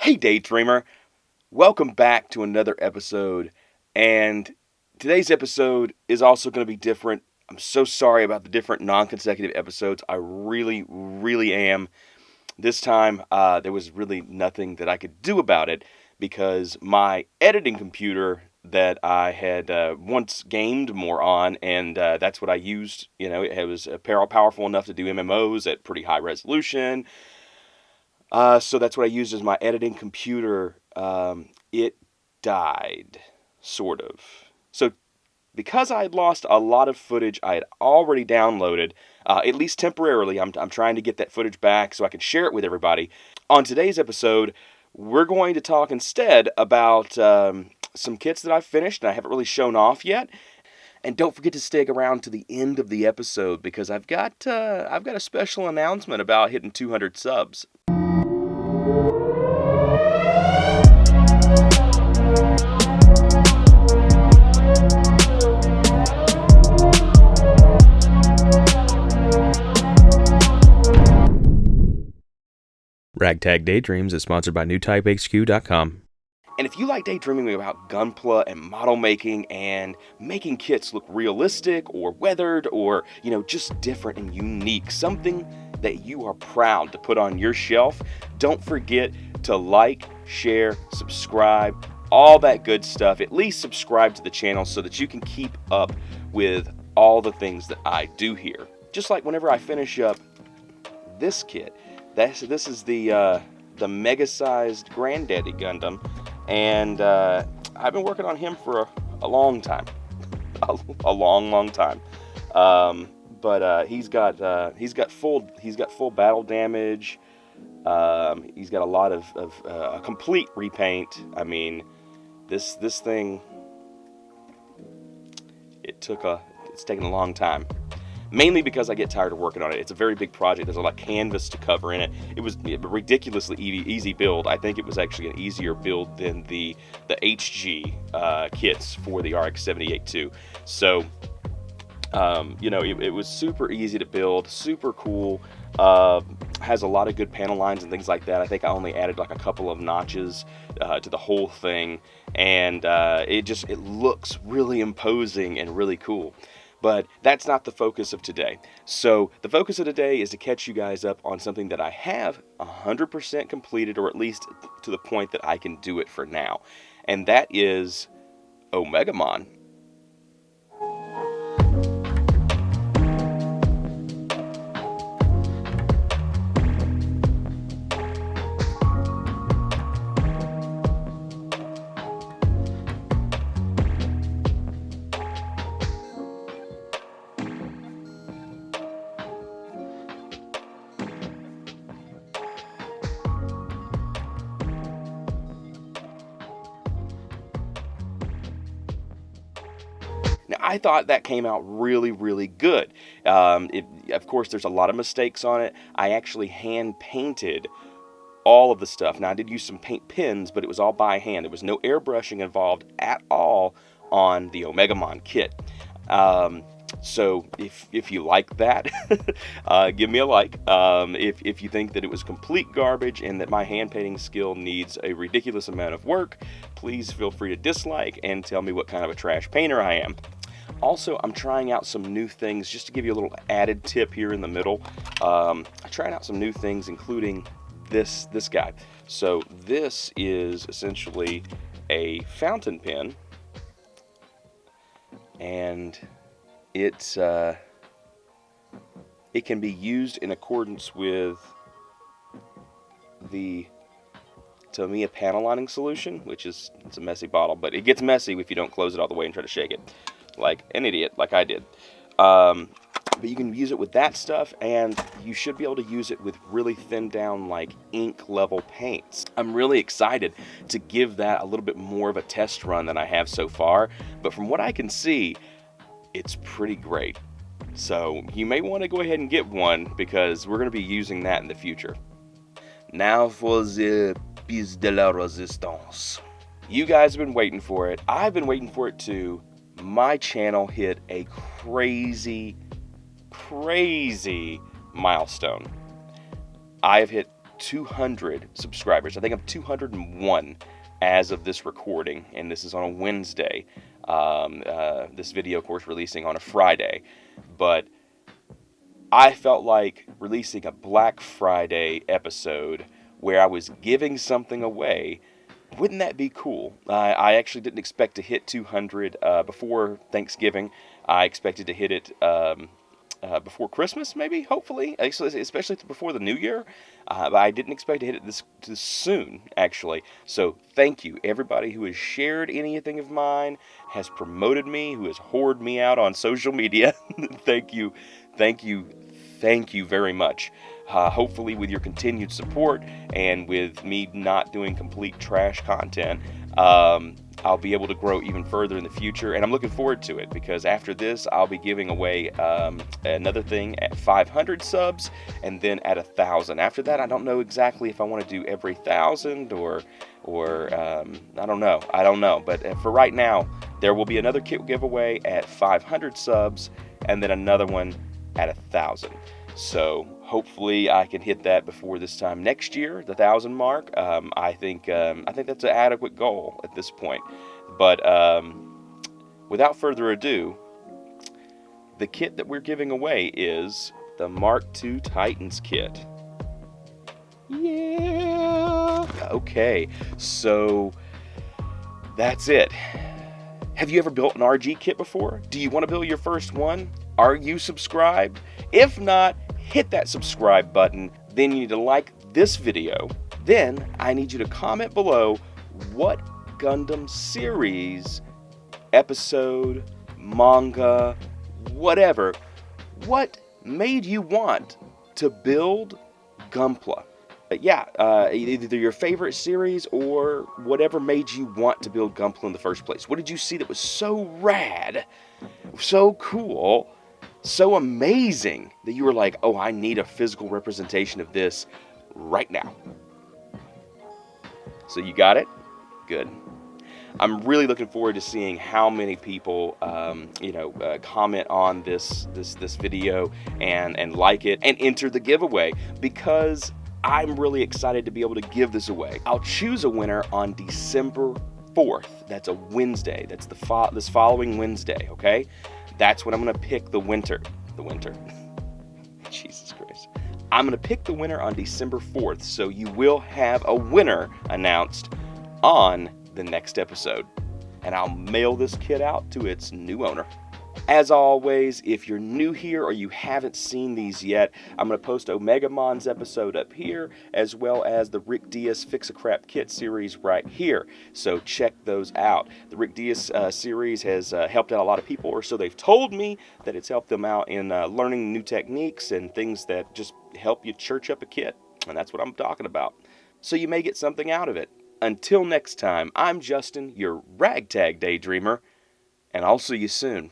Hey Daydreamer, welcome back to another episode, and today's episode is also going to be different. I'm so sorry about the different non-consecutive episodes. I really am. This time, there was really nothing that I could do about it because my editing computer that I had once gamed more on, and that's what I used. It was powerful enough to do MMOs at pretty high resolution. So that's what I used as my editing computer. It died, sort of. So because I had lost a lot of footage I had already downloaded, at least temporarily, I'm trying to get that footage back so I can share it with everybody. On today's episode, we're going to talk instead about some kits that I've finished and I haven't really shown off yet. And don't forget to stick around to the end of the episode because I've got a special announcement about hitting 200 subs. Ragtag Daydreams is sponsored by NewTypeHQ.com. And if you like daydreaming about gunpla and model making and making kits look realistic or weathered or, just different and unique, something that you are proud to put on your shelf, don't forget to like, share, subscribe, all that good stuff. At least subscribe to the channel so that you can keep up with all the things that I do here. Just like whenever I finish up this kit, this is the mega-sized Granddaddy Gundam, and I've been working on him for a long time, a long time. But he's got full battle damage. He's got a lot of a complete repaint. I mean, this thing, it's taken a long time. Mainly because I get tired of working on it. It's a very big project. There's a lot of canvas to cover in it. It was a ridiculously easy build. I think it was actually an easier build than the HG kits for the RX-78-2. So, it was super easy to build, super cool. Has a lot of good panel lines and things like that. I think I only added like a couple of notches to the whole thing, and it looks really imposing and really cool. But that's not the focus of today. So the focus of today is to catch you guys up on something that I have 100% completed, or at least to the point that I can do it for now. And that is Omegamon. Now, I thought that came out really good. Of course, there's a lot of mistakes on it. I actually hand painted all of the stuff. Now, I did use some paint pens, but it was all by hand. There was no airbrushing involved at all on the Omegamon kit. So if you like that, give me a like. If you think that it was complete garbage and that my hand painting skill needs a ridiculous amount of work, please feel free to dislike and tell me what kind of a trash painter I am. Also, I'm trying out some new things, just to give you a little added tip here in the middle. I'm trying out some new things, including this guy. So this is essentially a fountain pen, and it can be used in accordance with the Tamiya panel lining solution, which is, it's a messy bottle, but it gets messy if you don't close it all the way and try to shake it like an idiot, like I did. But you can use it with that stuff, and you should be able to use it with really thinned down, like ink level paints. I'm really excited to give that a little bit more of a test run than I have so far, but from what I can see, it's pretty great. So you may want to go ahead and get one, because we're going to be using that in the future. Now for the piece de la resistance. You guys have been waiting for it. I've been waiting for it too. My channel hit a crazy milestone. I have hit 200 subscribers. I think I'm 201 as of this recording, and this is on a Wednesday. This video, of course, releasing on a Friday. But I felt like releasing a Black Friday episode where I was giving something away. Wouldn't that be cool? I actually didn't expect to hit 200 before Thanksgiving. I expected to hit it before Christmas, maybe, hopefully, especially before the New Year. But I didn't expect to hit it this soon, actually. So thank you, everybody who has shared anything of mine, has promoted me, who has whored me out on social media. Thank you very much. Hopefully with your continued support and with me not doing complete trash content, I'll be able to grow even further in the future, and I'm looking forward to it, because after this I'll be giving away another thing at 500 subs, and then at 1,000. After that, I don't know exactly if I want to do every 1,000 or I don't know, but for right now there will be another kit giveaway at 500 subs, and then another one at 1,000. So hopefully I can hit that before this time next year, the 1,000 mark. I think that's an adequate goal at this point. But without further ado, the kit that we're giving away is the Mark II Titans kit. Yeah. Okay, so that's it. Have you ever built an RG kit before? Do you want to build your first one? Are you subscribed? If not, hit that subscribe button. Then you need to like this video. Then I need you to comment below what Gundam series, episode, manga, whatever, what made you want to build Gunpla. Either your favorite series or whatever made you want to build Gunpla in the first place. What did you see that was so rad, so cool, so amazing that you were like, oh, I need a physical representation of this right now? So you got it? Good. I'm really looking forward to seeing how many people, comment on this video and like it and enter the giveaway, because I'm really excited to be able to give this away. I'll choose a winner on December 4th. That's a Wednesday. That's this following Wednesday, okay? That's when I'm going to pick the winner. Jesus Christ. I'm going to pick the winner on December 4th, so you will have a winner announced on the next episode. And I'll mail this kit out to its new owner. As always, if you're new here or you haven't seen these yet, I'm going to post Omegamon's episode up here, as well as the Rick Diaz Fix-A-Crap Kit series right here. So check those out. The Rick Diaz series has helped out a lot of people, or so they've told me, that it's helped them out in learning new techniques and things that just help you church up a kit. And that's what I'm talking about. So you may get something out of it. Until next time, I'm Justin, your ragtag daydreamer, and I'll see you soon.